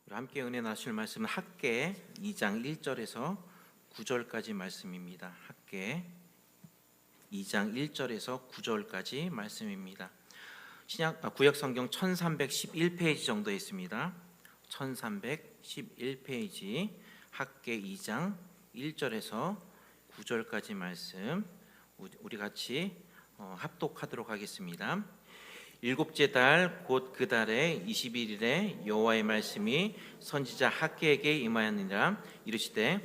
우리 함께 은혜 나실 말씀은 학개 2장 1절에서 9절까지 말씀입니다. 학개 2장 1절에서 9절까지 말씀입니다. 구약 성경 1311페이지 정도 있습니다. 1311페이지 학개 2장 1절에서 9절까지 말씀 우리 같이 합독하도록 하겠습니다. 일곱째 달 곧 그 달의 21일에 여호와의 말씀이 선지자 학개에게 임하였느니라. 이르시되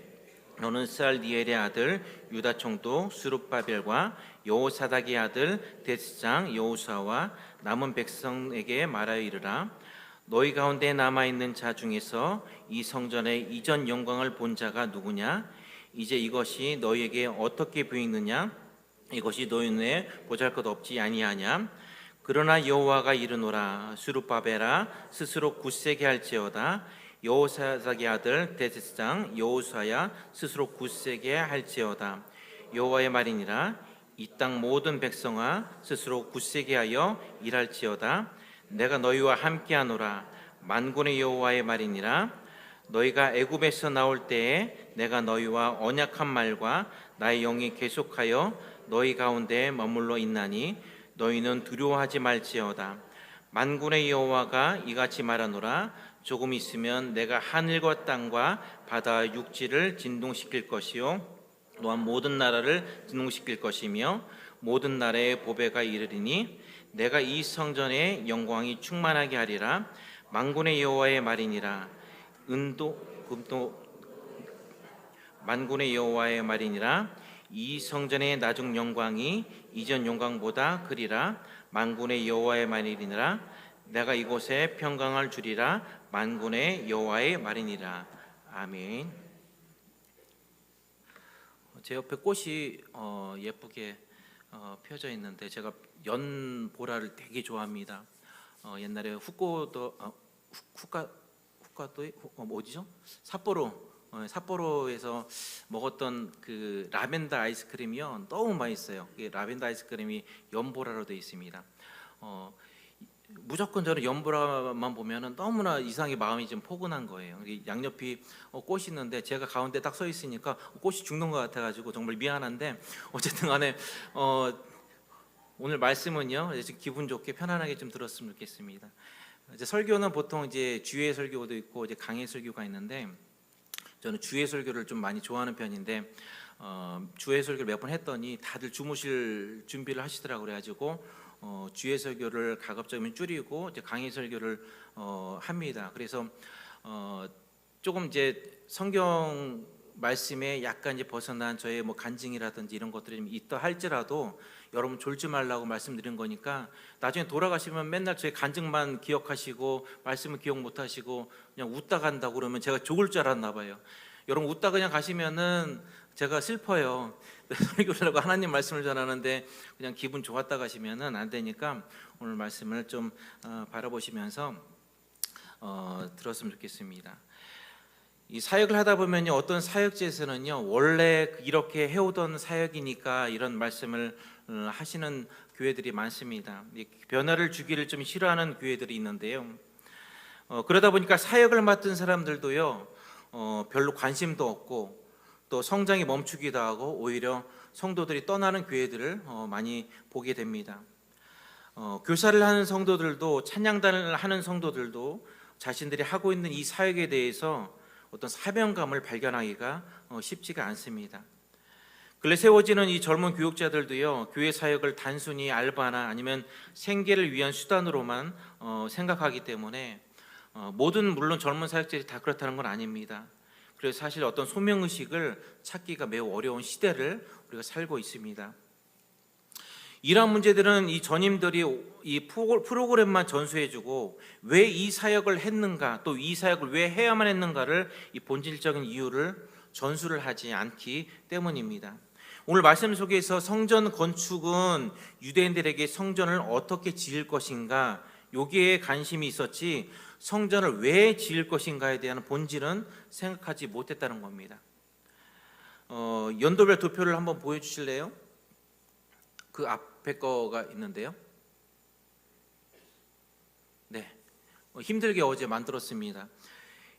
너는 스알디엘의 아들 유다 총독 수룹바벨과 여호사닥의 아들 데스장 여호수아와 남은 백성에게 말하여 이르라. 너희 가운데 남아있는 자 중에서 이 성전의 이전 영광을 본 자가 누구냐? 이제 이것이 너희에게 어떻게 보이느냐? 이것이 너희 눈에 보잘것없지 아니하냐? 그러나 여호와가 이르노라. 수룹바벨아 스스로 굳세게 할지어다. 여호사닥의 아들 데스장 여호수아야 스스로 굳세게 할지어다. 여호와의 말이니라. 이 땅 모든 백성아 스스로 굳세게 하여 일할지어다. 내가 너희와 함께하노라. 만군의 여호와의 말이니라. 너희가 애굽에서 나올 때에 내가 너희와 언약한 말과 나의 영이 계속하여 너희 가운데 머물러 있나니 너희는 두려워하지 말지어다. 만군의 여호와가 이같이 말하노라. 조금 있으면 내가 하늘과 땅과 바다와 육지를 진동시킬 것이요 또한 모든 나라를 진동시킬 것이며 모든 나라의 보배가 이르리니 내가 이 성전의 영광이 충만하게 하리라. 만군의 여호와의 말이니라. 만군의 여호와의 말이니라. 이 성전의 나중 영광이 이전 영광보다 그리라. 만군의 여호와의 말이니라. 내가 이곳에 평강을 주리라. 만군의 여호와의 말이니라. 아멘. 제 옆에 꽃이 예쁘게 펴져 있는데 제가 연보라를 되게 좋아합니다. 옛날에 후카도 어디죠? 삿포로에서 먹었던 그 라벤더 아이스크림이요 너무 맛있어요. 라벤더 아이스크림이 연보라로 되어 있습니다. 무조건 저는 연보라만 보면은 너무나 이상하게 마음이 좀 포근한 거예요. 양옆이 꽃이 있는데 제가 가운데 딱 서 있으니까 꽃이 죽는 것 같아가지고 정말 미안한데 어쨌든간에 오늘 말씀은요 이제 기분 좋게 편안하게 좀 들었으면 좋겠습니다. 이제 설교는 보통 이제 주의 설교도 있고 이제 강의 설교가 있는데 저는 주의 설교를 좀 많이 좋아하는 편인데 주의 설교를 몇 번 했더니 다들 주무실 준비를 하시더라고요. 그래가지고 주의 설교를 가급적이면 줄이고 이제 강의 설교를 합니다. 그래서 조금 이제 성경 말씀에 약간 이제 벗어난 저의 뭐 간증이라든지 이런 것들이 좀 있다 할지라도 여러분 졸지 말라고 말씀드린 거니까 나중에 돌아가시면 맨날 저의 간증만 기억하시고 말씀을 기억 못 하시고 그냥 웃다 간다고 그러면 제가 죽을 줄 알았나 봐요. 여러분 웃다 그냥 가시면은 제가 슬퍼요. 설교를 하고 하나님 말씀을 전하는데 그냥 기분 좋았다 가시면은 안 되니까 오늘 말씀을 좀 바라보시면서 들었으면 좋겠습니다. 이 사역을 하다 보면요 어떤 사역지에서는요 원래 이렇게 해오던 사역이니까 이런 말씀을 하시는 교회들이 많습니다. 변화를 주기를 좀 싫어하는 교회들이 있는데요. 그러다 보니까 사역을 맡은 사람들도요 별로 관심도 없고 또 성장이 멈추기도 하고 오히려 성도들이 떠나는 교회들을 많이 보게 됩니다. 교사를 하는 성도들도 찬양단을 하는 성도들도 자신들이 하고 있는 이 사역에 대해서 어떤 사명감을 발견하기가 쉽지가 않습니다. 근래 세워지는 이 젊은 교육자들도요 교회 사역을 단순히 알바나 아니면 생계를 위한 수단으로만 생각하기 때문에 물론 젊은 사역자들이 다 그렇다는 건 아닙니다. 그래서 사실 어떤 소명의식을 찾기가 매우 어려운 시대를 우리가 살고 있습니다. 이러한 문제들은 이 전임들이 이 프로그램만 전수해주고 왜 이 사역을 했는가 또 이 사역을 왜 해야만 했는가를 이 본질적인 이유를 전수를 하지 않기 때문입니다. 오늘 말씀 속에서 성전 건축은 유대인들에게 성전을 어떻게 지을 것인가 여기에 관심이 있었지 성전을 왜 지을 것인가에 대한 본질은 생각하지 못했다는 겁니다. 연도별 도표를 한번 보여주실래요? 그 앞에 거가 있는데요. 네, 힘들게 어제 만들었습니다.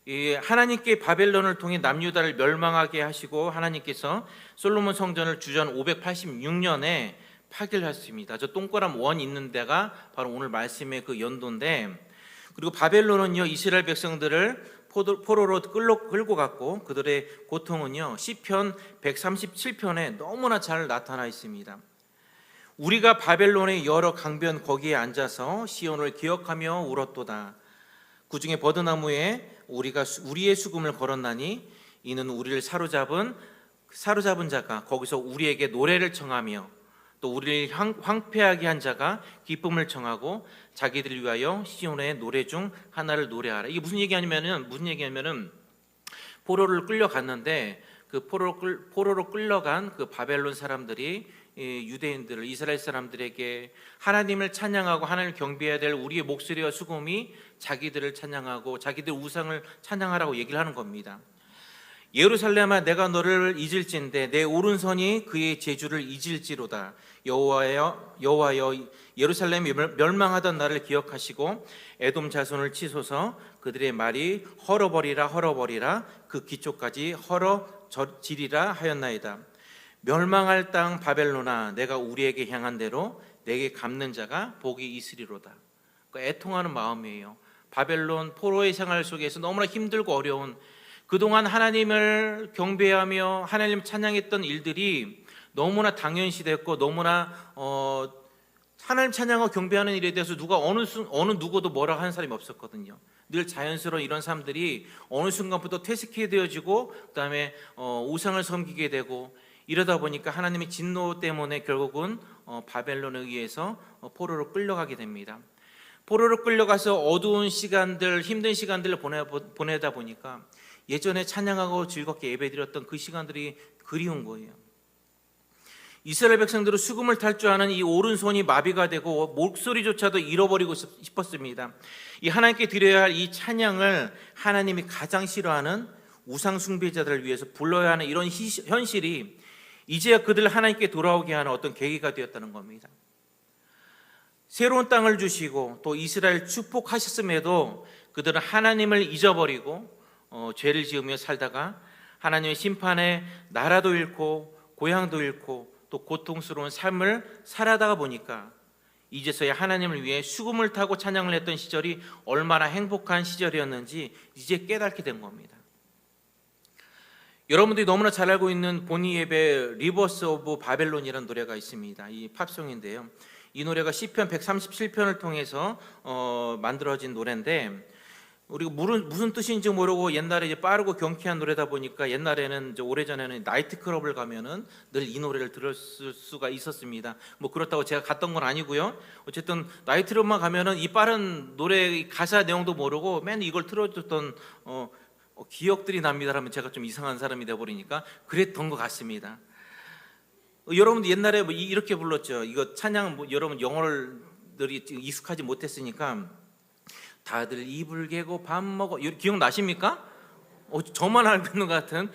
이 하나님께 바벨론을 통해 남유다를 멸망하게 하시고 하나님께서 솔로몬 성전을 주전 586년에 파괴하셨습니다. 저 동그란 원 있는 데가 바로 오늘 말씀의 그 연도인데, 그리고 바벨론은요 이스라엘 백성들을 포로로 끌고 갔고 그들의 고통은요 시편 137편에 너무나 잘 나타나 있습니다. 우리가 바벨론의 여러 강변 거기에 앉아서 시온을 기억하며 울었도다. 그중에 버드나무에 우리가 우리의 수금을 걸었나니 이는 우리를 사로잡은 자가 거기서 우리에게 노래를 청하며 또 우리를 황폐하게 한 자가 기쁨을 청하고 자기들을 위하여 시온의 노래 중 하나를 노래하라. 이게 무슨 얘기냐면은 포로를 끌려갔는데 그 포로로 끌려간 그 바벨론 사람들이 유대인들을, 이스라엘 사람들에게 하나님을 찬양하고 하나님을 경배해야 될 우리의 목소리와 수금이 자기들을 찬양하고 자기들 우상을 찬양하라고 얘기를 하는 겁니다. 예루살렘아 내가 너를 잊을진대 내 오른손이 그의 제주를 잊을지로다. 여호와여 예루살렘이 멸망하던 날을 기억하시고 에돔 자손을 치소서. 그들의 말이 헐어버리라 그 기초까지 헐어지리라 하였나이다. 멸망할 땅 바벨론아 내가 우리에게 향한 대로 내게 갚는 자가 복이 있으리로다. 그러니까 애통하는 마음이에요. 바벨론 포로의 생활 속에서 너무나 힘들고 어려운, 그동안 하나님을 경배하며 하나님 찬양했던 일들이 너무나 당연시됐고 너무나 하나님 찬양하고 경배하는 일에 대해서 누가 어느 누구도 뭐라 하는 사람이 없었거든요. 늘 자연스러운 이런 사람들이 어느 순간부터 퇴색해 되어지고 그다음에 우상을 섬기게 되고, 이러다 보니까 하나님의 진노 때문에 결국은 바벨론에 의해서 포로로 끌려가게 됩니다. 포로로 끌려가서 어두운 시간들, 힘든 시간들을 보내다 보니까 예전에 찬양하고 즐겁게 예배드렸던 그 시간들이 그리운 거예요. 이스라엘 백성들은 수금을 탈 줄 아는 이 오른손이 마비가 되고 목소리조차도 잃어버리고 싶었습니다. 이 하나님께 드려야 할 이 찬양을 하나님이 가장 싫어하는 우상 숭배자들을 위해서 불러야 하는 이런 현실이 이제야 그들을 하나님께 돌아오게 하는 어떤 계기가 되었다는 겁니다. 새로운 땅을 주시고 또 이스라엘 축복하셨음에도 그들은 하나님을 잊어버리고 죄를 지으며 살다가 하나님의 심판에 나라도 잃고 고향도 잃고 또 고통스러운 삶을 살아다가 보니까 이제서야 하나님을 위해 수금을 타고 찬양을 했던 시절이 얼마나 행복한 시절이었는지 이제 깨닫게 된 겁니다. 여러분들이 너무나 잘 알고 있는 본의 예배 리버스 오브 바벨론이라는 노래가 있습니다. 이 팝송인데요. 이 노래가 시편 137편을 통해서 만들어진 노래인데, 우리가 무슨 뜻인지 모르고 옛날에 이제 빠르고 경쾌한 노래다 보니까 옛날에는 이제 오래전에는 나이트클럽을 가면은 늘 이 노래를 들었을 수가 있었습니다. 뭐 그렇다고 제가 갔던 건 아니고요. 어쨌든 나이트클럽만 가면은 이 빠른 노래 가사 내용도 모르고 맨 이걸 틀어줬던 기억들이 납니다라면 제가 좀 이상한 사람이 돼버리니까 그랬던 것 같습니다. 여러분들 옛날에 뭐 이렇게 불렀죠. 이거 찬양 여러분 영어들이 익숙하지 못했으니까 다들 이불 개고 밥 먹어, 기억나십니까? 저만 알고 있는 것 같은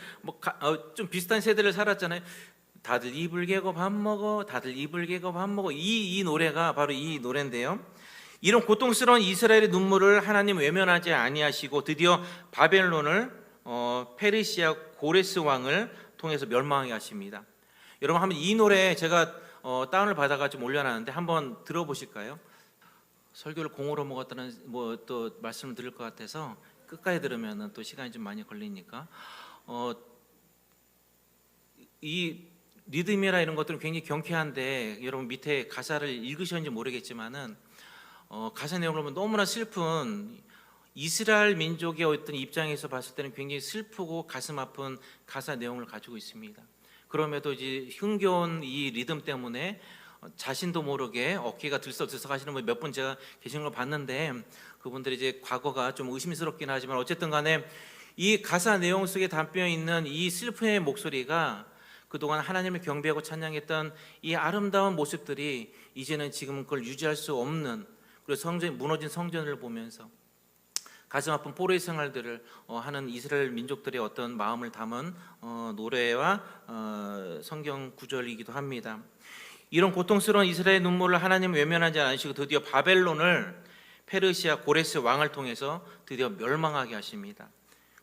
좀 비슷한 세대를 살았잖아요. 다들 이불 개고 밥 먹어, 다들 이불 개고 밥 먹어. 이 노래가 바로 이 노래인데요. 이런 고통스러운 이스라엘의 눈물을 하나님 외면하지 아니하시고 드디어 바벨론을 페르시아 고레스 왕을 통해서 멸망하게 하십니다. 여러분 한번 이 노래 제가 다운을 받아가지고 올려놨는데 한번 들어보실까요? 설교를 공으로 먹었다는 또 말씀을 드릴 것 같아서 끝까지 들으면 또 시간이 좀 많이 걸리니까 이 리듬이라 이런 것들은 굉장히 경쾌한데 여러분 밑에 가사를 읽으셨는지 모르겠지만은 가사 내용을 보면 너무나 슬픈, 이스라엘 민족의 어떤 입장에서 봤을 때는 굉장히 슬프고 가슴 아픈 가사 내용을 가지고 있습니다. 그럼에도 이제 흥겨운 이 리듬 때문에 자신도 모르게 어깨가 들썩들썩 하시는 분 몇 분 제가 계신 걸 봤는데, 그분들이 이제 과거가 좀 의심스럽긴 하지만 어쨌든 간에 이 가사 내용 속에 담겨 있는 이 슬픔의 목소리가 그동안 하나님을 경배하고 찬양했던 이 아름다운 모습들이 이제는 지금 그걸 유지할 수 없는, 그리고 무너진 성전을 보면서 가슴 아픈 포로의 생활들을 하는 이스라엘 민족들의 어떤 마음을 담은 노래와 성경 구절이기도 합니다. 이런 고통스러운 이스라엘 눈물을 하나님 외면하지 않으시고 드디어 바벨론을 페르시아 고레스 왕을 통해서 드디어 멸망하게 하십니다.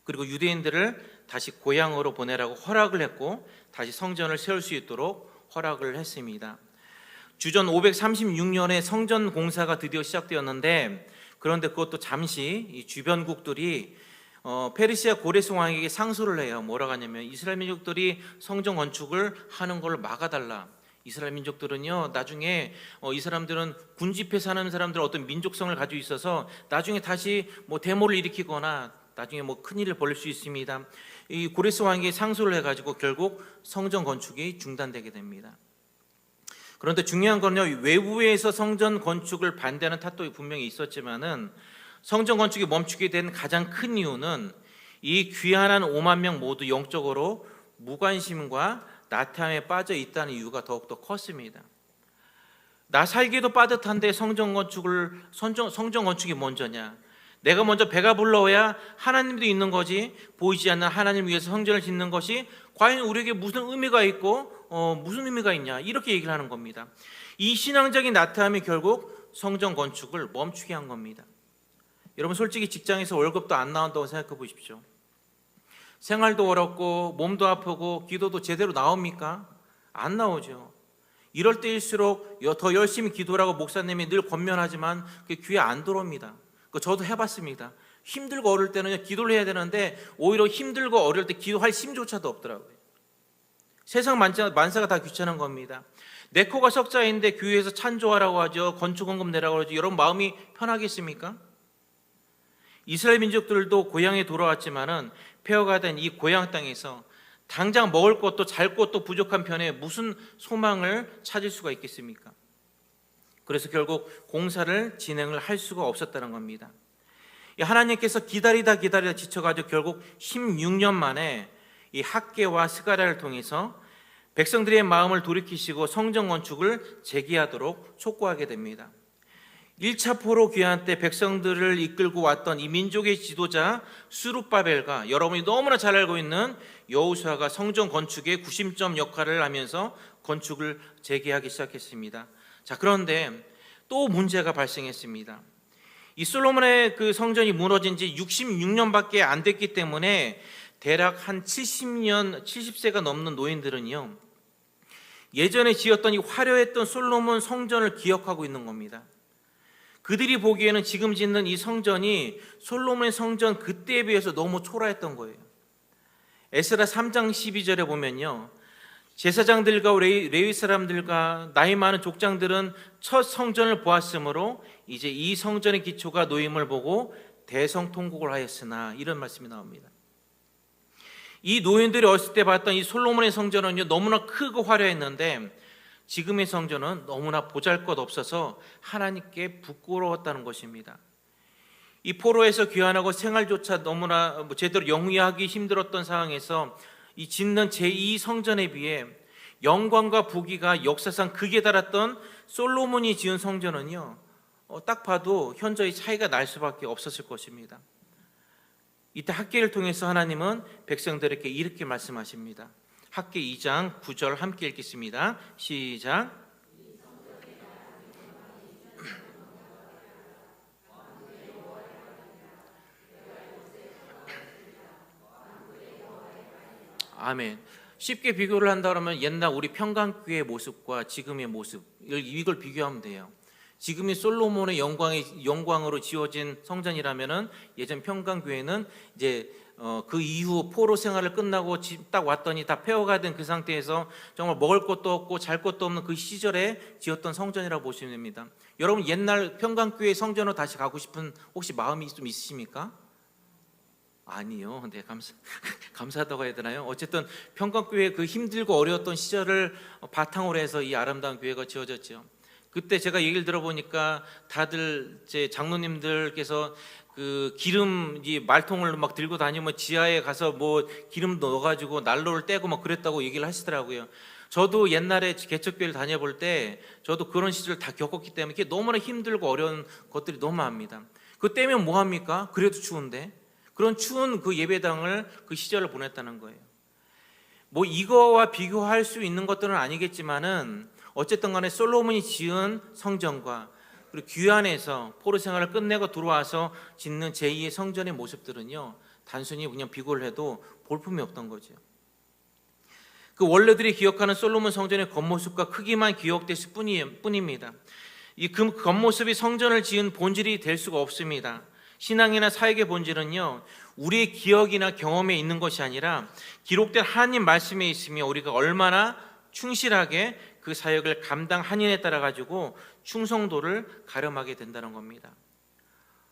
그리고 유대인들을 다시 고향으로 보내라고 허락을 했고 다시 성전을 세울 수 있도록 허락을 했습니다. 주전 536년에 성전 공사가 드디어 시작되었는데, 그런데 그것도 잠시 이 주변국들이 페르시아 고레스 왕에게 상소를 해요. 뭐라고 하냐면 이스라엘 민족들이 성전 건축을 하는 걸 막아달라. 이스라엘 민족들은요, 나중에 이 사람들은 군집해 사는 사람들 어떤 민족성을 가지고 있어서 나중에 다시 뭐 데모를 일으키거나 나중에 뭐 큰일을 벌일 수 있습니다. 이 고레스 왕에게 상소를 해가지고 결국 성전 건축이 중단되게 됩니다. 그런데 중요한 건요, 외부에서 성전 건축을 반대하는 탓도 분명히 있었지만은 성전 건축이 멈추게 된 가장 큰 이유는 이 귀환한 5만 명 모두 영적으로 무관심과 나태함에 빠져 있다는 이유가 더욱더 컸습니다. 나 살기도 빠듯한데 성전 건축이 먼저냐? 내가 먼저 배가 불러야 하나님도 있는 거지, 보이지 않는 하나님을 위해서 성전을 짓는 것이 과연 우리에게 무슨 의미가 있고 무슨 의미가 있냐, 이렇게 얘기를 하는 겁니다. 이 신앙적인 나태함이 결국 성전 건축을 멈추게 한 겁니다. 여러분, 솔직히 직장에서 월급도 안 나온다고 생각해 보십시오. 생활도 어렵고 몸도 아프고 기도도 제대로 나옵니까? 안 나오죠. 이럴 때일수록 더 열심히 기도라고 목사님이 늘 권면하지만 그게 귀에 안 들어옵니다. 저도 해봤습니다. 힘들고 어려울 때는 기도를 해야 되는데 오히려 힘들고 어려울 때 기도할 힘조차도 없더라고요. 세상 만사가 다 귀찮은 겁니다. 내 코가 석자인데 교회에서 찬조하라고 하죠. 건축원금 내라고 하죠. 여러분, 마음이 편하겠습니까? 이스라엘 민족들도 고향에 돌아왔지만은 폐허가된 이 고향 땅에서 당장 먹을 것도 잘 것도 부족한 편에 무슨 소망을 찾을 수가 있겠습니까? 그래서 결국 공사를 진행을 할 수가 없었다는 겁니다. 하나님께서 기다리다 지쳐가지고 결국 16년 만에 이 학개와 스가랴를 통해서 백성들의 마음을 돌이키시고 성전 건축을 재개하도록 촉구하게 됩니다. 1차 포로 귀환 때 백성들을 이끌고 왔던 이 민족의 지도자 스룹바벨과 여러분이 너무나 잘 알고 있는 여호수아가 성전 건축의 구심점 역할을 하면서 건축을 재개하기 시작했습니다. 자, 그런데 또 문제가 발생했습니다. 이 솔로몬의 그 성전이 무너진 지 66년밖에 안 됐기 때문에 대략 한 70세가 넘는 노인들은요, 예전에 지었던 이 화려했던 솔로몬 성전을 기억하고 있는 겁니다. 그들이 보기에는 지금 짓는 이 성전이 솔로몬의 성전 그때에 비해서 너무 초라했던 거예요. 에스라 3장 12절에 보면요, 제사장들과 레위 사람들과 나이 많은 족장들은 첫 성전을 보았으므로 이제 이 성전의 기초가 놓임을 보고 대성통곡을 하였으나, 이런 말씀이 나옵니다. 이 노인들이 어렸을 때 봤던 이 솔로몬의 성전은요, 너무나 크고 화려했는데 지금의 성전은 너무나 보잘것없어서 하나님께 부끄러웠다는 것입니다. 이 포로에서 귀환하고 생활조차 너무나 제대로 영위하기 힘들었던 상황에서 이 짓는 제2 성전에 비해 영광과 부귀가 역사상 극에 달했던 솔로몬이 지은 성전은요, 딱 봐도 현저히 차이가 날 수밖에 없었을 것입니다. 이때 학개를 통해서 하나님은 백성들에게 이렇게 말씀하십니다. 학개 2장 9절 함께 읽겠습니다. 시작. 아멘. 쉽게 비교를 한다 그러면 옛날 우리 평강교회의 모습과 지금의 모습, 이걸 비교하면 돼요. 지금이 솔로몬의 영광으로 지어진 성전이라면은 예전 평강교회는 이제 그 이후 포로 생활을 끝나고 딱 왔더니 다 폐허가 된 그 상태에서 정말 먹을 것도 없고 잘 것도 없는 그 시절에 지었던 성전이라고 보시면 됩니다. 여러분, 옛날 평강교회 성전으로 다시 가고 싶은 혹시 마음이 좀 있으십니까? 아니요. 네, 감사하다고 해야 되나요? 어쨌든 평강교회 그 힘들고 어려웠던 시절을 바탕으로 해서 이 아름다운 교회가 지어졌죠. 그때 제가 얘기를 들어보니까 다들 제 장로님들께서 그 기름 이 말통을 막 들고 다니면 지하에 가서 뭐 기름 넣어가지고 난로를 떼고 막 그랬다고 얘기를 하시더라고요. 저도 옛날에 개척교회를 다녀볼 때 저도 그런 시절 다 겪었기 때문에 이게 너무나 힘들고 어려운 것들이 너무 많습니다. 그때면 뭐 합니까? 그래도 추운데 그런 추운 그 예배당을 그 시절을 보냈다는 거예요. 뭐 이거와 비교할 수 있는 것들은 아니겠지만은 어쨌든 간에 솔로몬이 지은 성전과 그리고 귀환해서 포로 생활을 끝내고 들어와서 짓는 제2의 성전의 모습들은요, 단순히 그냥 비교를 해도 볼품이 없던 거죠. 그 원로들이 기억하는 솔로몬 성전의 겉모습과 크기만 기억됐을 뿐입니다. 이 겉모습이 성전을 지은 본질이 될 수가 없습니다. 신앙이나 사역의 본질은요, 우리의 기억이나 경험에 있는 것이 아니라 기록된 하나님 말씀에 있으며 우리가 얼마나 충실하게 그 사역을 감당하느냐에 따라 가지고 충성도를 가름하게 된다는 겁니다.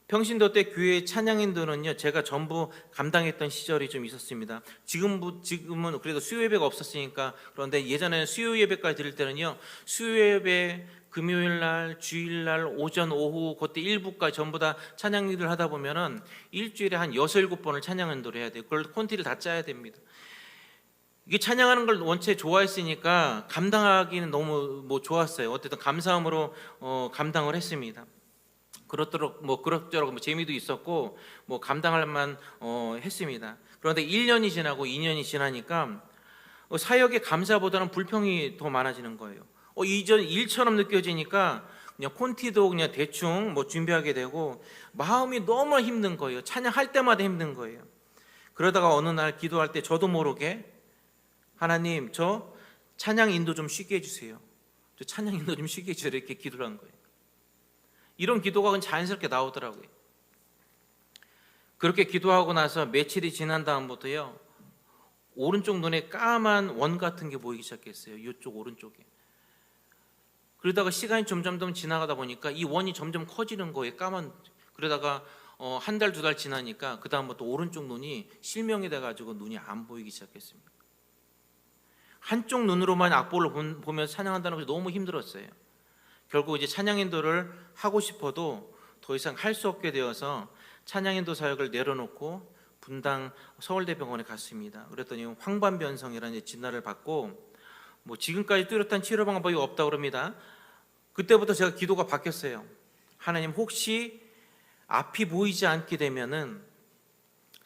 평신도 때 교회 찬양인도는요, 제가 전부 감당했던 시절이 좀 있었습니다. 지금은 그래도 수요 예배가 없었으니까. 그런데 예전에는 수요 예배까지 드릴 때는요, 수요 예배 금요일 날, 주일 날, 오전, 오후 그때 일부까지 전부 다 찬양 일을 하다 보면은 일주일에 한 6, 7번을 찬양 인도를 해야 돼요. 그걸 콘티를 다 짜야 됩니다. 이게 찬양하는 걸 원체 좋아했으니까 감당하기는 너무 좋았어요. 어쨌든 감사함으로 감당을 했습니다. 그렇도록 재미도 있었고 감당할 만 했습니다. 그런데 1년이 지나고 2년이 지나니까 사역의 감사보다는 불평이 더 많아지는 거예요. 이전 일처럼 느껴지니까 그냥 콘티도 그냥 대충 준비하게 되고 마음이 너무 힘든 거예요. 찬양할 때마다 힘든 거예요. 그러다가 어느 날 기도할 때 저도 모르게 하나님, 저 찬양 인도 좀 쉽게 해주세요. 저 찬양 인도 좀 쉽게 해주세요. 이렇게 기도를 한 거예요. 이런 기도가 그냥 자연스럽게 나오더라고요. 그렇게 기도하고 나서 며칠이 지난 다음부터요, 오른쪽 눈에 까만 원 같은 게 보이기 시작했어요. 이쪽 오른쪽에. 그러다가 시간이 점점 지나가다 보니까 이 원이 점점 커지는 거예요. 그러다가 한 달, 2달 지나니까 그 다음부터 오른쪽 눈이 실명이 돼가지고 눈이 안 보이기 시작했습니다. 한쪽 눈으로만 악보를 보면서 찬양한다는 것이 너무 힘들었어요. 결국 이제 찬양인도를 하고 싶어도 더 이상 할 수 없게 되어서 찬양인도 사역을 내려놓고 분당 서울대병원에 갔습니다. 그랬더니 황반변성이라는 진단을 받고 지금까지 뚜렷한 치료 방법이 없다고 그럽니다. 그때부터 제가 기도가 바뀌었어요. 하나님, 혹시 앞이 보이지 않게 되면은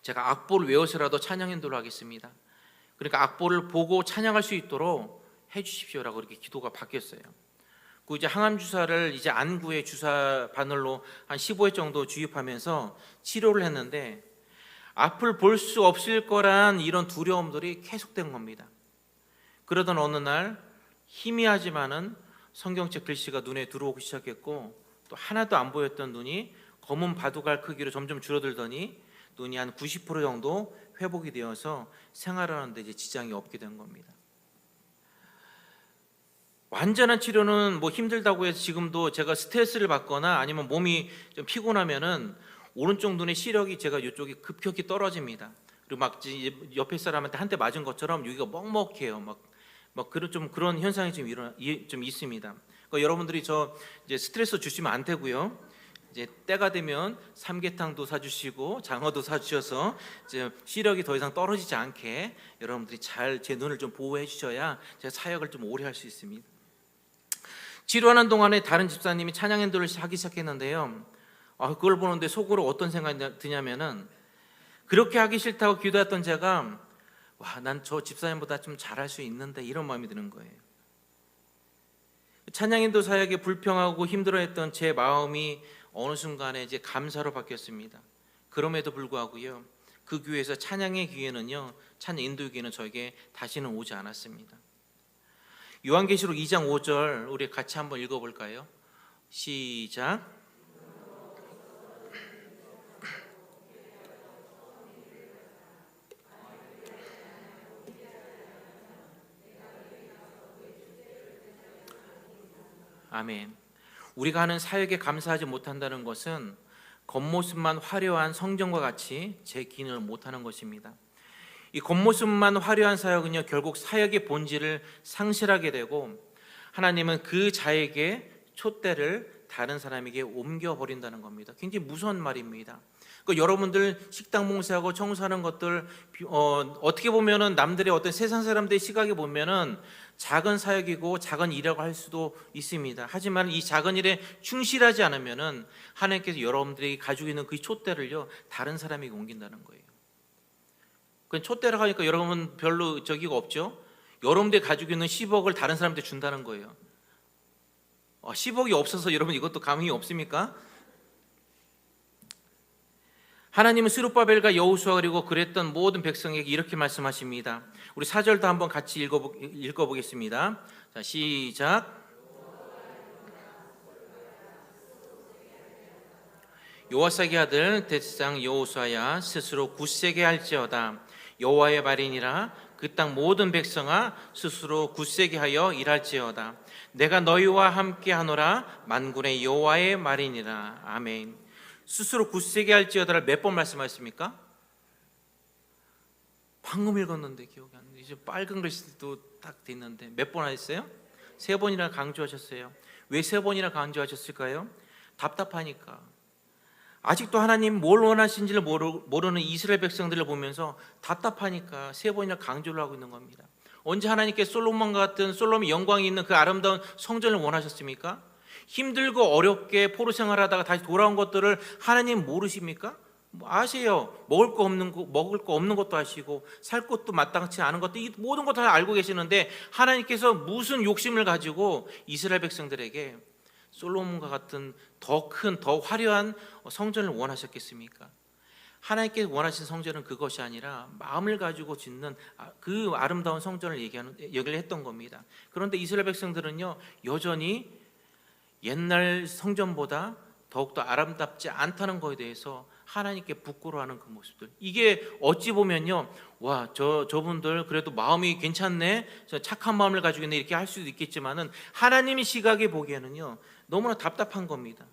제가 악보를 외워서라도 찬양인도를 하겠습니다. 그러니까 악보를 보고 찬양할 수 있도록 해주십시오라고 이렇게 기도가 바뀌었어요. 그 이제 항암 주사를 이제 안구에 주사 바늘로 한 15회 정도 주입하면서 치료를 했는데 앞을 볼 수 없을 거란 이런 두려움들이 계속된 겁니다. 그러던 어느 날 희미하지만은 성경책 글씨가 눈에 들어오기 시작했고 또 하나도 안 보였던 눈이 검은 바둑알 크기로 점점 줄어들더니 눈이 한 90% 정도 회복이 되어서 생활하는데 이제 지장이 없게 된 겁니다. 완전한 치료는 힘들다고 해서 지금도 제가 스트레스를 받거나 아니면 몸이 좀 피곤하면은 오른쪽 눈의 시력이 제가 이쪽이 급격히 떨어집니다. 그리고 옆에 사람한테 한 대 맞은 것처럼 여기가 먹먹해요. 그런 현상이 좀 있습니다. 그러니까 여러분들이 저 이제 스트레스 주시면 안 되고요. 이제 때가 되면 삼계탕도 사주시고 장어도 사주셔서 이제 시력이 더 이상 떨어지지 않게 여러분들이 잘 제 눈을 좀 보호해 주셔야 제가 사역을 좀 오래 할 수 있습니다. 치료하는 동안에 다른 집사님이 찬양 인도를 하기 시작했는데요. 그걸 보는데 속으로 어떤 생각이 드냐면은 그렇게 하기 싫다고 기도했던 제가 난 저 집사님보다 좀 잘할 수 있는데 이런 마음이 드는 거예요. 찬양 인도 사역에 불평하고 힘들어했던 제 마음이 어느 순간에 이제 감사로 바뀌었습니다. 그럼에도 불구하고요, 그 교회에서 찬양의 기회는요, 찬양 인도의 기회는 저에게 다시는 오지 않았습니다. 요한계시록 2장 5절 우리 같이 한번 읽어볼까요? 시작. 아멘. 우리가 하는 사역에 감사하지 못한다는 것은 겉모습만 화려한 성전과 같이 제 기능을 못하는 것입니다. 이 겉모습만 화려한 사역은요, 결국 사역의 본질을 상실하게 되고 하나님은 그 자에게 촛대를 다른 사람에게 옮겨버린다는 겁니다. 굉장히 무서운 말입니다. 여러분들 식당 봉사하고 청소하는 것들 어떻게 보면은 남들의 어떤 세상 사람들의 시각에 보면은 작은 사역이고 작은 일이라고 할 수도 있습니다. 하지만 이 작은 일에 충실하지 않으면은 하나님께서 여러분들이 가지고 있는 그 촛대를요, 다른 사람에게 옮긴다는 거예요. 그 촛대라고 하니까 여러분 별로 저기가 없죠. 여러분들이 가지고 있는 10억을 다른 사람한테 준다는 거예요. 10억이 없어서 여러분 이것도 감흥이 없습니까? 하나님은 스룹바벨과 여호수아 그리고 그랬던 모든 백성에게 이렇게 말씀하십니다. 우리 4절도 한번 같이 읽어보겠습니다. 자, 시작. 요아삭의 아들 대제사장 여호수아야, 스스로 굳세게 할지어다. 여호와의 말이니라. 그 땅 모든 백성아, 스스로 굳세게 하여 일할지어다. 내가 너희와 함께 하노라. 만군의 여호와의 말이니라. 아멘. 스스로 굳세게 할지어다를 몇 번 말씀하셨습니까? 방금 읽었는데 기억이 안 나요. 이제 빨간 글씨도 딱 돼 있는데 몇 번 하셨어요? 3번이나 강조하셨어요. 왜 3번이나 강조하셨을까요? 답답하니까. 아직도 하나님 뭘 원하신지를 모르는 이스라엘 백성들을 보면서 답답하니까 3번이나 강조를 하고 있는 겁니다. 언제 하나님께 솔로몬과 같은 솔로몬의 영광이 있는 그 아름다운 성전을 원하셨습니까? 힘들고 어렵게 포로 생활하다가 다시 돌아온 것들을 하나님 모르십니까? 아세요. 먹을 거 없는 것도 아시고 살 것도 마땅치 않은 것도, 이 모든 것 다 알고 계시는데 하나님께서 무슨 욕심을 가지고 이스라엘 백성들에게 솔로몬과 같은 더 큰, 더 화려한 성전을 원하셨겠습니까? 하나님께 원하신 성전은 그것이 아니라 마음을 가지고 짓는 그 아름다운 성전을 얘기를 했던 겁니다. 그런데 이스라엘 백성들은요, 여전히 옛날 성전보다 더욱더 아름답지 않다는 것에 대해서 하나님께 부끄러워하는 그 모습들, 이게 어찌 보면요, 와, 저분들 그래도 마음이 괜찮네, 착한 마음을 가지고 있네, 이렇게 할 수도 있겠지만은 하나님의 시각에 보기에는요 너무나 답답한 겁니다.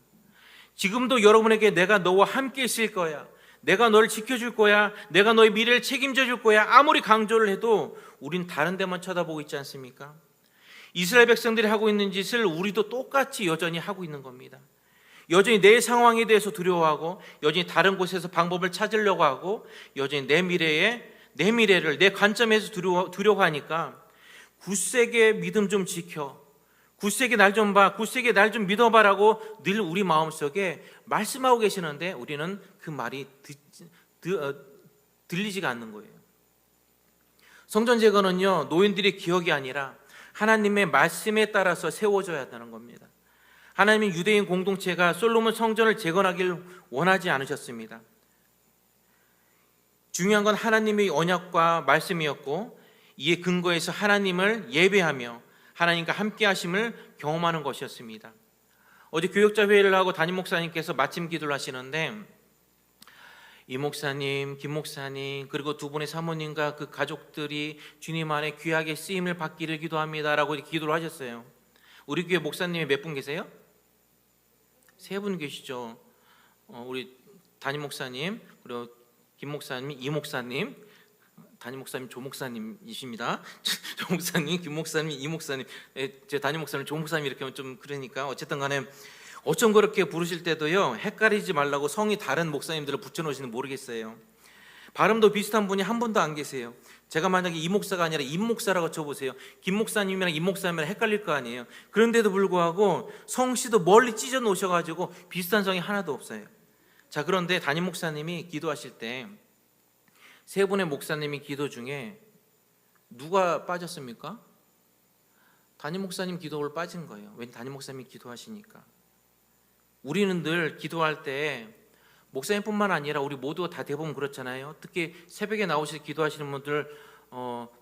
지금도 여러분에게 내가 너와 함께 있을 거야, 내가 너를 지켜줄 거야, 내가 너의 미래를 책임져 줄 거야, 아무리 강조를 해도 우린 다른 데만 쳐다보고 있지 않습니까? 이스라엘 백성들이 하고 있는 짓을 우리도 똑같이 여전히 하고 있는 겁니다. 여전히 내 상황에 대해서 두려워하고, 여전히 다른 곳에서 방법을 찾으려고 하고, 여전히 내 미래를 내 관점에서 두려워하니까 굳세게 믿음 좀 지켜, 굳세게 날 좀 봐, 굳세게 날 좀 믿어봐라고 늘 우리 마음속에 말씀하고 계시는데 우리는 그 말이 들리지가 않는 거예요. 성전 제거는요, 노인들의 기억이 아니라 하나님의 말씀에 따라서 세워져야 한다는 겁니다. 하나님의 유대인 공동체가 솔로몬 성전을 재건하기를 원하지 않으셨습니다. 중요한 건 하나님의 언약과 말씀이었고, 이에 근거해서 하나님을 예배하며 하나님과 함께 하심을 경험하는 것이었습니다. 어제 교역자 회의를 하고 담임 목사님께서 마침 기도를 하시는데, 이 목사님, 김 목사님, 그리고 두 분의 사모님과 그 가족들이 주님 안에 귀하게 쓰임을 받기를 기도합니다라고 기도를 하셨어요. 우리 교회 목사님이 몇 분 계세요? 3분 계시죠. 우리 담임 목사님, 그리고 김 목사님, 이 목사님, 담임 목사님 조 목사님이십니다. 조 목사님, 김 목사님, 이 목사님, 제 담임 목사님 조 목사님 이렇게 하면 좀 그러니까 어쨌든 간에 어쩜 그렇게 부르실 때도요 헷갈리지 말라고 성이 다른 목사님들을 붙여놓으시는 모르겠어요. 발음도 비슷한 분이 한 분도 안 계세요. 제가 만약에 이 목사가 아니라 임 목사라고 쳐보세요. 김 목사님이랑 임 목사님이랑 헷갈릴 거 아니에요. 그런데도 불구하고 성씨도 멀리 찢어 놓으셔가지고 비슷한 성이 하나도 없어요. 자, 그런데 담임 목사님이 기도하실 때 3분의 목사님이 기도 중에 누가 빠졌습니까? 담임 목사님 기도를 빠진 거예요. 왜? 담임 목사님이 기도하시니까. 우리는 늘 기도할 때 목사님뿐만 아니라 우리 모두 다 대부분 그렇잖아요. 특히 새벽에 나오셔서 기도하시는 분들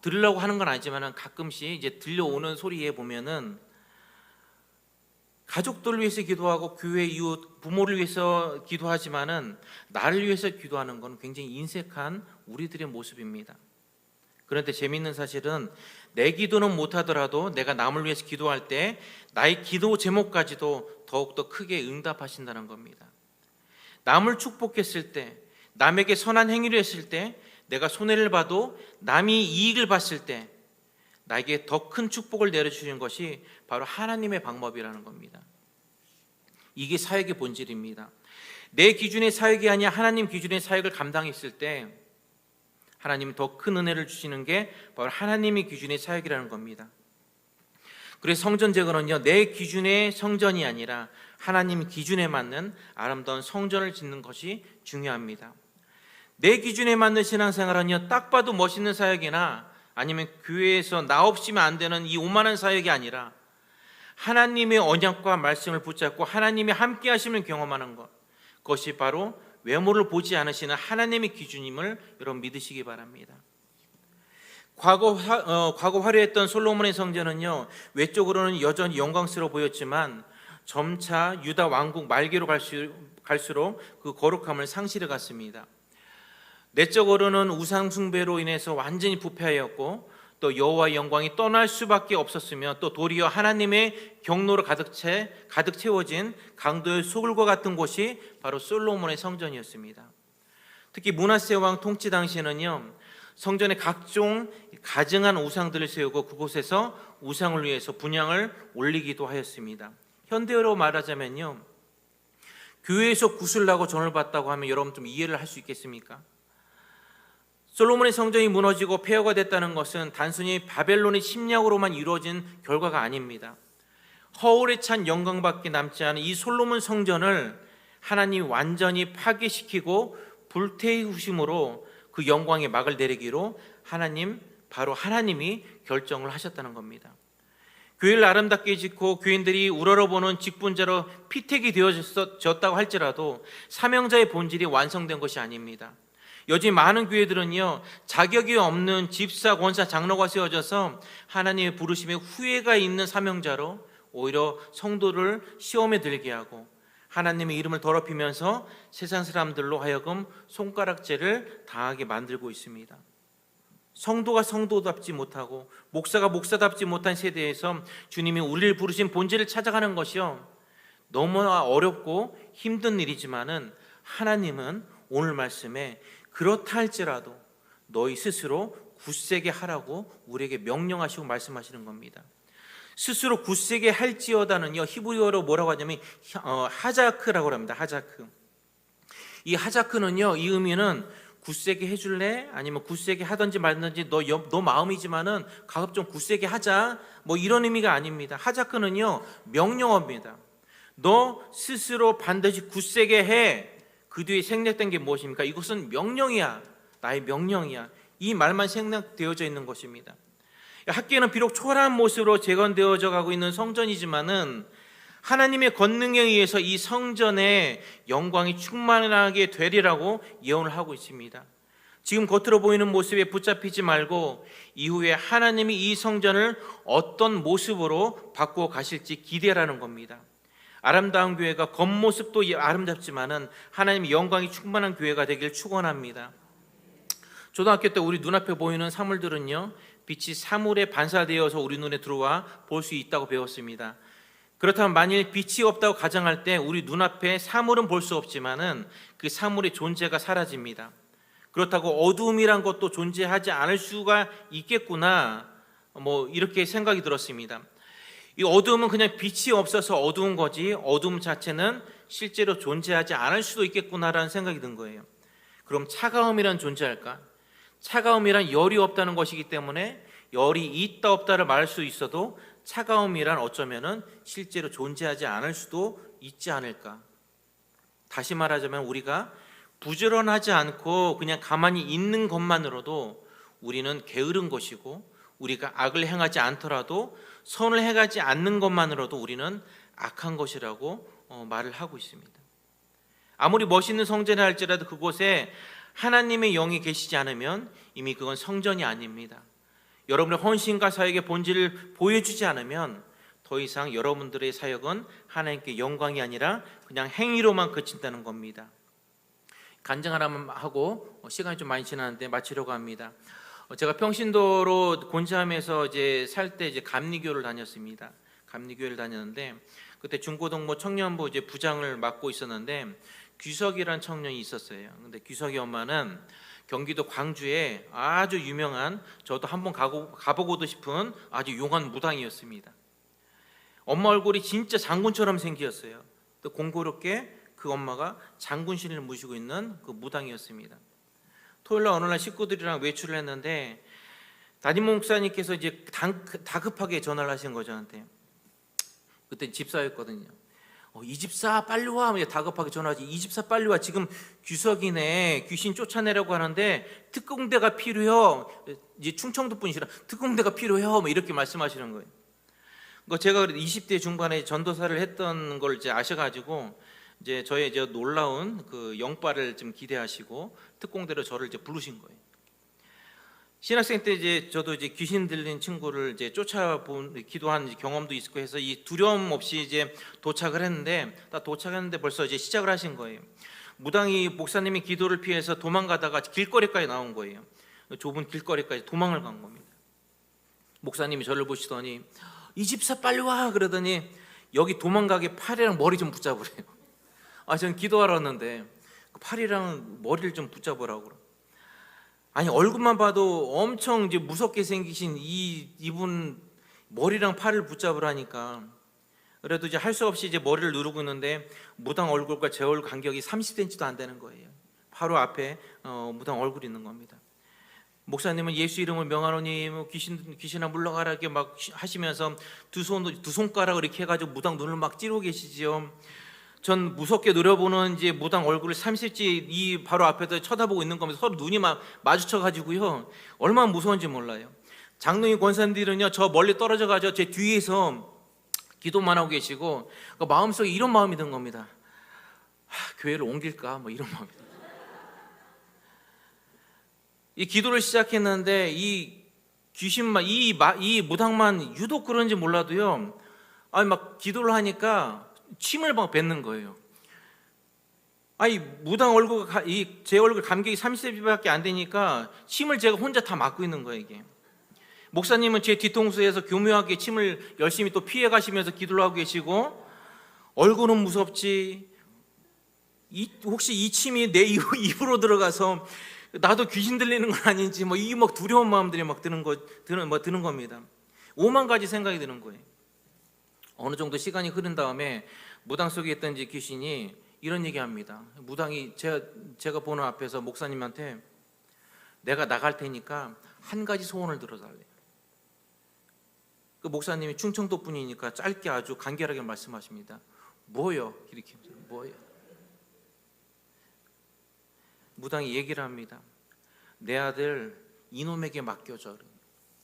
들으려고 하는 건 아니지만 가끔씩 이제 들려오는 소리에 보면은 가족들을 위해서 기도하고 교회 이웃 부모를 위해서 기도하지만은 나를 위해서 기도하는 건 굉장히 인색한 우리들의 모습입니다. 그런데 재미있는 사실은 내 기도는 못하더라도 내가 남을 위해서 기도할 때 나의 기도 제목까지도 더욱더 크게 응답하신다는 겁니다. 남을 축복했을 때, 남에게 선한 행위를 했을 때, 내가 손해를 봐도 남이 이익을 봤을 때 나에게 더 큰 축복을 내려주시는 것이 바로 하나님의 방법이라는 겁니다. 이게 사역의 본질입니다. 내 기준의 사역이 아니라 하나님 기준의 사역을 감당했을 때 하나님이 더 큰 은혜를 주시는 게 바로 하나님의 기준의 사역이라는 겁니다. 그래서 성전 제거는요, 내 기준의 성전이 아니라 하나님 기준에 맞는 아름다운 성전을 짓는 것이 중요합니다. 내 기준에 맞는 신앙생활은요, 딱 봐도 멋있는 사역이나 아니면 교회에서 나 없이면 안 되는 이 오만한 사역이 아니라 하나님의 언약과 말씀을 붙잡고 하나님이 함께 하심을 경험하는 것, 그것이 바로 외모를 보지 않으시는 하나님의 기준임을 여러분 믿으시기 바랍니다. 과거 화려했던 솔로몬의 성전은요, 외적으로는 여전히 영광스러워 보였지만 점차 유다 왕국 말기로 갈수록 그 거룩함을 상실해 갔습니다. 내적으로는 우상 숭배로 인해서 완전히 부패하였고, 또 여호와의 영광이 떠날 수밖에 없었으며, 또 도리어 하나님의 경로로 가득 채워진 강도의 소굴과 같은 곳이 바로 솔로몬의 성전이었습니다. 특히 므낫세 왕 통치 당시에는요, 성전에 각종 가증한 우상들을 세우고 그곳에서 우상을 위해서 분향을 올리기도 하였습니다. 현대어로 말하자면요, 교회에서 구슬나고 전을 받다고 하면 여러분 좀 이해를 할 수 있겠습니까? 솔로몬의 성전이 무너지고 폐허가 됐다는 것은 단순히 바벨론의 침략으로만 이루어진 결과가 아닙니다. 허울에 찬 영광밖에 남지 않은 이 솔로몬 성전을 하나님이 완전히 파괴시키고 불태우심으로 그 영광의 막을 내리기로 바로 하나님이 결정을 하셨다는 겁니다. 교회를 아름답게 짓고 교인들이 우러러보는 직분자로 피택이 되어졌다고 할지라도 사명자의 본질이 완성된 것이 아닙니다. 요즘 많은 교회들은요, 자격이 없는 집사, 권사, 장로가 세워져서 하나님의 부르심에 후회가 있는 사명자로 오히려 성도를 시험에 들게 하고 하나님의 이름을 더럽히면서 세상 사람들로 하여금 손가락질을 당하게 만들고 있습니다. 성도가 성도답지 못하고 목사가 목사답지 못한 세대에서 주님이 우리를 부르신 본질을 찾아가는 것이요, 너무나 어렵고 힘든 일이지만은 하나님은 오늘 말씀에 그렇다 할지라도 너희 스스로 굳세게 하라고 우리에게 명령하시고 말씀하시는 겁니다. 스스로 굳세게 할지어다는요, 히브리어로 뭐라고 하냐면 하자크라고 합니다. 하자크. 이 하자크는요, 이 의미는 굳세게 해줄래? 아니면 굳세게 하든지 말든지 너 마음이지만은 가서 좀 굳세게 하자, 뭐 이런 의미가 아닙니다. 하자크는요, 명령어입니다. 너 스스로 반드시 굳세게 해. 그 뒤에 생략된 게 무엇입니까? 이것은 명령이야. 나의 명령이야. 이 말만 생략되어져 있는 것입니다. 학교는 비록 초라한 모습으로 재건되어져 가고 있는 성전이지만은 하나님의 권능에 의해서 이 성전의 영광이 충만하게 되리라고 예언을 하고 있습니다. 지금 겉으로 보이는 모습에 붙잡히지 말고 이후에 하나님이 이 성전을 어떤 모습으로 바꾸어 가실지 기대라는 겁니다. 아름다운 교회가 겉모습도 아름답지만은 하나님의 영광이 충만한 교회가 되길 축원합니다. 초등학교 때 우리 눈앞에 보이는 사물들은요, 빛이 사물에 반사되어서 우리 눈에 들어와 볼 수 있다고 배웠습니다. 그렇다면 만일 빛이 없다고 가정할 때 우리 눈앞에 사물은 볼 수 없지만은 그 사물의 존재가 사라집니다. 그렇다고 어두움이란 것도 존재하지 않을 수가 있겠구나, 이렇게 생각이 들었습니다. 이 어두움은 그냥 빛이 없어서 어두운 거지 어두움 자체는 실제로 존재하지 않을 수도 있겠구나라는 생각이 든 거예요. 그럼 차가움이란 존재할까? 차가움이란 열이 없다는 것이기 때문에 열이 있다 없다를 말할 수 있어도 차가움이란 어쩌면은 실제로 존재하지 않을 수도 있지 않을까? 다시 말하자면 우리가 부지런하지 않고 그냥 가만히 있는 것만으로도 우리는 게으른 것이고, 우리가 악을 행하지 않더라도 선을 행하지 않는 것만으로도 우리는 악한 것이라고 말을 하고 있습니다. 아무리 멋있는 성전이 할지라도 그곳에 하나님의 영이 계시지 않으면 이미 그건 성전이 아닙니다. 여러분의 헌신과 사역의 본질을 보여주지 않으면 더 이상 여러분들의 사역은 하나님께 영광이 아니라 그냥 행위로만 그친다는 겁니다. 간증 하나만 하고 시간이 좀 많이 지났는데 마치려고 합니다. 제가 평신도로 곤지암에서 살 때 감리교를 다녔습니다. 감리교회를 다녔는데 그때 중고등부 청년부 부장을 맡고 있었는데 규석이라는 청년이 있었어요. 근데 규석이 엄마는 경기도 광주에 아주 유명한, 저도 한번 가보고도 싶은 아주 용한 무당이었습니다. 엄마 얼굴이 진짜 장군처럼 생겼어요. 또 공교롭게 그 엄마가 장군신을 모시고 있는 그 무당이었습니다. 토요일날 어느 날 식구들이랑 외출을 했는데 담임 목사님께서 다급하게 전화를 하신 거죠, 저한테. 그때 집사였거든요. 이 집사 빨리 와. 다급하게 전화하지. 이 집사 빨리 와. 지금 규석이네 귀신 쫓아내려고 하는데 특공대가 필요해요. 이제 충청도 분이시라 특공대가 필요해요. 이렇게 말씀하시는 거예요. 제가 20대 중반에 전도사를 했던 걸 이제 아셔가지고 이제 저의 이제 놀라운 그 영빠를 좀 기대하시고 특공대로 저를 이제 부르신 거예요. 신학생 때 이제 저도 이제 귀신 들린 친구를 이제 쫓아본 기도한 경험도 있고 해서 이 두려움 없이 이제 도착을 했는데 딱 도착했는데 벌써 이제 시작을 하신 거예요. 무당이 목사님이 기도를 피해서 도망가다가 길거리까지 나온 거예요. 좁은 길거리까지 도망을 간 겁니다. 목사님이 저를 보시더니 이 집사 빨리 와 그러더니 여기 도망가게 팔이랑 머리 좀 붙잡으래요. 저는 기도하러 왔는데 팔이랑 머리를 좀 붙잡으라고 그러. 아니 얼굴만 봐도 엄청 이제 무섭게 생기신 이분 머리랑 팔을 붙잡으라니까. 그래도 이제 할 수 없이 이제 머리를 누르고 있는데 무당 얼굴과 제 얼굴 간격이 30cm도 안 되는 거예요. 바로 앞에 무당 얼굴이 있는 겁니다. 목사님은 예수 이름을 명하노니 귀신아 물러가라 이렇게 막 하시면서 두 손가락을 이렇게 해가지고 무당 눈을 막 찌르고 계시지요. 전 무섭게 노려보는 이제 무당 얼굴을 30cm 이 바로 앞에서 쳐다보고 있는 거면서 서로 눈이 막 마주쳐가지고요. 얼마나 무서운지 몰라요. 장로님 권사님들은요 저 멀리 떨어져가지고 제 뒤에서 기도만 하고 계시고 마음속에 이런 마음이 든 겁니다. 교회를 옮길까 뭐 이런 마음이. 이 기도를 시작했는데 이 귀신만 이 무당만 유독 그런지 몰라도요. 막 기도를 하니까 침을 막 뱉는 거예요. 무당 얼굴 제 얼굴 간격이 30cm밖에 안 되니까 침을 제가 혼자 다 맡고 있는 거예요 이게. 목사님은 제 뒤통수에서 교묘하게 침을 열심히 또 피해 가시면서 기도를 하고 계시고 얼굴은 무섭지. 혹시 이 침이 내 입으로 들어가서 나도 귀신 들리는 건 아닌지 이게 막 두려운 마음들이 막 드는 겁니다. 오만 가지 생각이 드는 거예요. 어느 정도 시간이 흐른 다음에 무당 속에 있던 이제 귀신이 이런 얘기합니다. 무당이 제가 보는 앞에서 목사님한테 내가 나갈 테니까 한 가지 소원을 들어달래요. 그 목사님이 충청도 분이니까 짧게 아주 간결하게 말씀하십니다. 뭐요? 이렇게 뭐요? 무당이 얘기를 합니다. 내 아들 이놈에게 맡겨줘.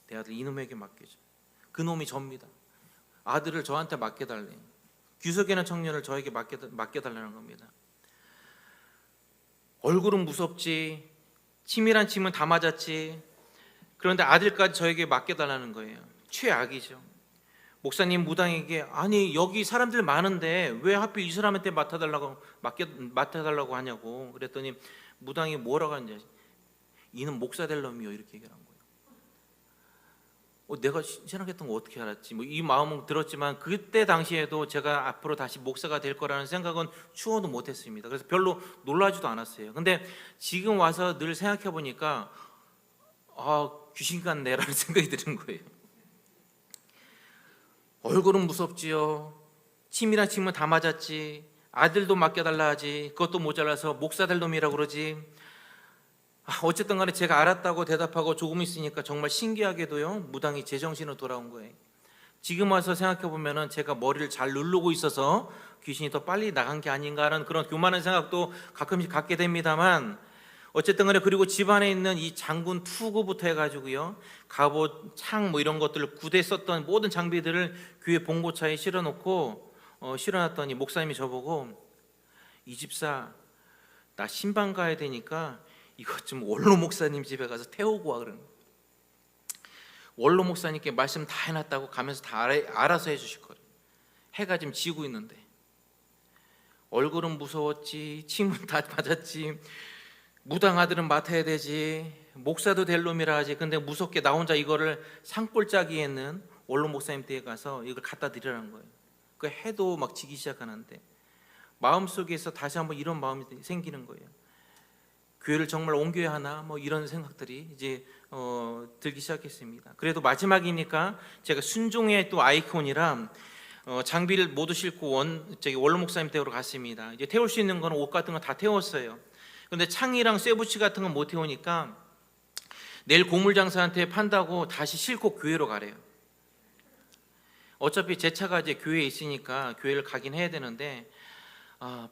내 아들 이놈에게 맡겨줘. 그 놈이 접니다. 아들을 저한테 맡겨달래. 귀속에 있는 청년을 저에게 맡겨달라는 겁니다. 얼굴은 무섭지, 침이란 침은 다 맞았지. 그런데 아들까지 저에게 맡겨달라는 거예요. 최악이죠. 목사님 무당에게 아니 여기 사람들 많은데 왜 하필 이 사람한테 맡겨달라고 하냐고 그랬더니 무당이 뭐라고 하는지 이는 목사 될 놈이요 이렇게 얘기한 거예요. 내가 신학했던 거 어떻게 알았지? 이 마음은 들었지만 그때 당시에도 제가 앞으로 다시 목사가 될 거라는 생각은 추워도 못했습니다. 그래서 별로 놀라지도 않았어요. 근데 지금 와서 늘 생각해 보니까 귀신 같네라는 생각이 드는 거예요. 얼굴은 무섭지요. 침이랑 침은 다 맞았지. 아들도 맡겨달라 하지. 그것도 모자라서 목사 될 놈이라고 그러지. 어쨌든 간에 제가 알았다고 대답하고 조금 있으니까 정말 신기하게도요 무당이 제정신으로 돌아온 거예요. 지금 와서 생각해 보면은 제가 머리를 잘 누르고 있어서 귀신이 더 빨리 나간 게 아닌가 하는 그런 교만한 생각도 가끔씩 갖게 됩니다만 어쨌든 간에 그리고 집안에 있는 이 장군 투구부터 해가지고요 갑옷, 창 이런 것들을 구대 썼던 모든 장비들을 교회 봉고차에 실어놓고 실어놨더니 목사님이 저보고 이 집사 나 신방 가야 되니까 이것 좀 원로 목사님 집에 가서 태우고 와 그러는 거예요. 원로 목사님께 말씀 다 해놨다고 가면서 다 알아서 해주실 거예요. 해가 지금 지고 있는데 얼굴은 무서웠지, 침은 다 맞았지, 무당 아들은 맡아야 되지, 목사도 될 놈이라 하지. 근데 무섭게 나 혼자 이거를 산골짜기에 있는 원로 목사님 댁에 가서 이걸 갖다 드리라는 거예요. 그 해도 막 지기 시작하는데 마음속에서 다시 한번 이런 마음이 생기는 거예요. 교회를 정말 옮겨야 하나 이런 생각들이 이제 들기 시작했습니다. 그래도 마지막이니까 제가 순종의 또 아이콘이라 장비를 모두 싣고 원로 목사님 댁으로 갔습니다. 이제 태울 수 있는 건 옷 같은 거 다 태웠어요. 그런데 창이랑 쇠붙이 같은 건 못 태우니까 내일 고물장사한테 판다고 다시 싣고 교회로 가래요. 어차피 제 차가 이제 교회에 있으니까 교회를 가긴 해야 되는데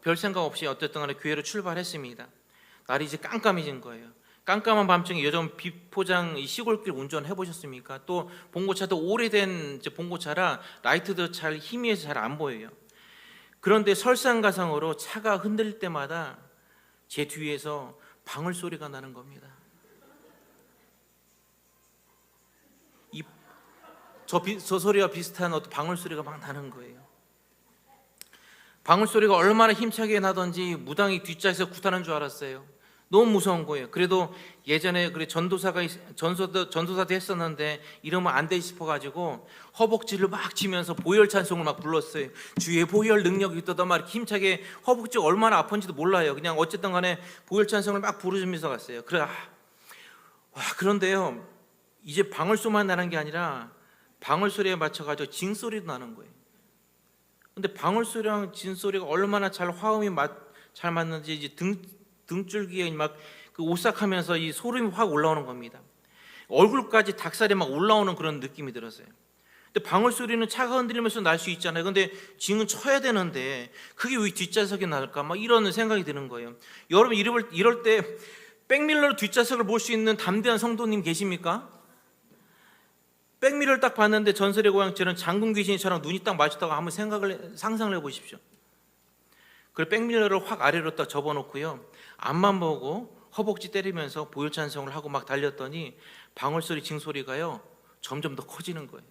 별 생각 없이 어쨌든 간에 교회로 출발했습니다. 날이 이제 깜깜해진 거예요. 깜깜한 밤중에 요즘 비포장 이 시골길 운전해 보셨습니까? 또 봉고차도 오래된 이제 봉고차라 라이트도 잘 희미해서 잘 안 보여요. 그런데 설상가상으로 차가 흔들릴 때마다 제 뒤에서 방울 소리가 나는 겁니다. 저 소리와 비슷한 어떤 방울 소리가 막 나는 거예요. 방울 소리가 얼마나 힘차게 나던지 무당이 뒷좌에서 구타는 줄 알았어요. 너무 무서운 거예요. 그래도 예전에 그래 전도사도 했었는데 이러면 안 돼 싶어가지고 허벅지를 막 치면서 보혈 찬송을 막 불렀어요. 주의 보혈 능력이 있도다 막 이렇게 힘차게 허벅지가 얼마나 아픈지도 몰라요. 그냥 어쨌든 간에 보혈 찬송을 막 부르면서 갔어요. 그런데요, 이제 방울소만 나는 게 아니라 방울 소리에 맞춰가지고 징 소리도 나는 거예요. 근데 방울 소리랑 진 소리가 얼마나 잘 화음이 잘 맞는지 이제 등줄기에 막 그 오싹하면서 이 소름이 확 올라오는 겁니다. 얼굴까지 닭살이 막 올라오는 그런 느낌이 들었어요. 근데 방울 소리는 차가 흔들리면서 날 수 있잖아요. 근데 징은 쳐야 되는데 그게 왜 뒷좌석에 날까? 막 이런 생각이 드는 거예요. 여러분 이럴 때 백밀러로 뒷좌석을 볼 수 있는 담대한 성도님 계십니까? 백미러를 딱 봤는데 전설의 고향처럼 장군 귀신처럼 눈이 딱 마주쳤다고 한번 상상을 해보십시오. 그리고 백미러를 확 아래로 딱 접어놓고요, 앞만 보고 허벅지 때리면서 보혈 찬송을 하고 막 달렸더니 방울소리 징소리가요 점점 더 커지는 거예요.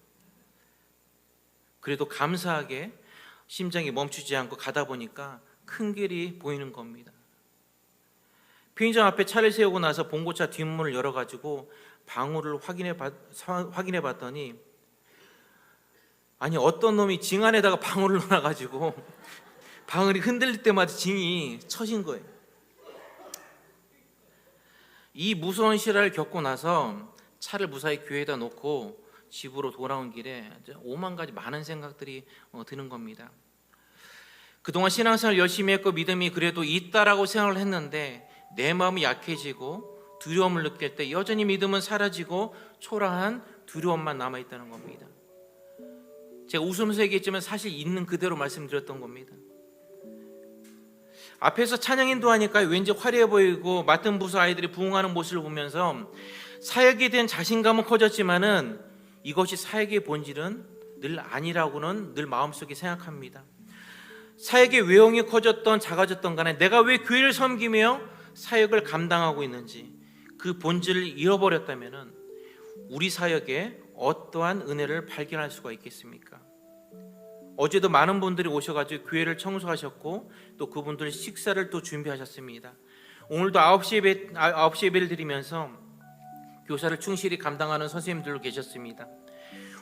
그래도 감사하게 심장이 멈추지 않고 가다 보니까 큰 길이 보이는 겁니다. 편의점 앞에 차를 세우고 나서 봉고차 뒷문을 열어가지고 방울을 확인해 봤더니, 아니 어떤 놈이 징 안에다가 방울을 넣어가지고 방울이 흔들릴 때마다 징이 쳐진 거예요. 이 무서운 실화를 겪고 나서 차를 무사히 교회에다 놓고 집으로 돌아온 길에 오만 가지 많은 생각들이 드는 겁니다. 그동안 신앙생활 열심히 했고 믿음이 그래도 있다라고 생각을 했는데 내 마음이 약해지고 두려움을 느낄 때 여전히 믿음은 사라지고 초라한 두려움만 남아있다는 겁니다. 제가 웃으면서 얘기했지만 사실 있는 그대로 말씀드렸던 겁니다. 앞에서 찬양 인도하니까 왠지 화려해 보이고 맡은 부서 아이들이 부흥하는 모습을 보면서 사역에 대한 자신감은 커졌지만은 이것이 사역의 본질은 늘 아니라고는 늘 마음속에 생각합니다. 사역의 외형이 커졌던 작아졌던 간에 내가 왜 교회를 섬기며 사역을 감당하고 있는지 그 본질을 잃어버렸다면 우리 사역에 어떠한 은혜를 발견할 수가 있겠습니까? 어제도 많은 분들이 오셔가지고 교회를 청소하셨고 또 그분들 식사를 또 준비하셨습니다. 오늘도 9시 예배를 드리면서 교사를 충실히 감당하는 선생님들도 계셨습니다.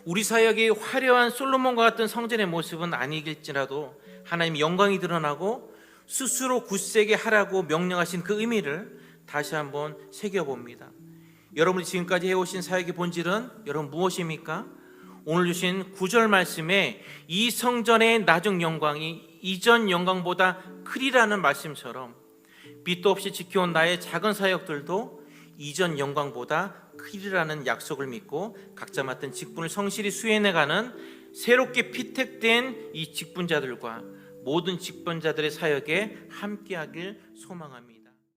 우리 사역이 화려한 솔로몬과 같은 성전의 모습은 아니길지라도 하나님의 영광이 드러나고 스스로 굳세게 하라고 명령하신 그 의미를 다시 한번 새겨봅니다. 여러분이 지금까지 해오신 사역의 본질은 여러분 무엇입니까? 오늘 주신 9절 말씀에 이 성전의 나중 영광이 이전 영광보다 크리라는 말씀처럼 빛도 없이 지켜온 나의 작은 사역들도 이전 영광보다 크리라는 약속을 믿고 각자 맡은 직분을 성실히 수행해가는 새롭게 피택된 이 직분자들과 모든 직분자들의 사역에 함께하길 소망합니다.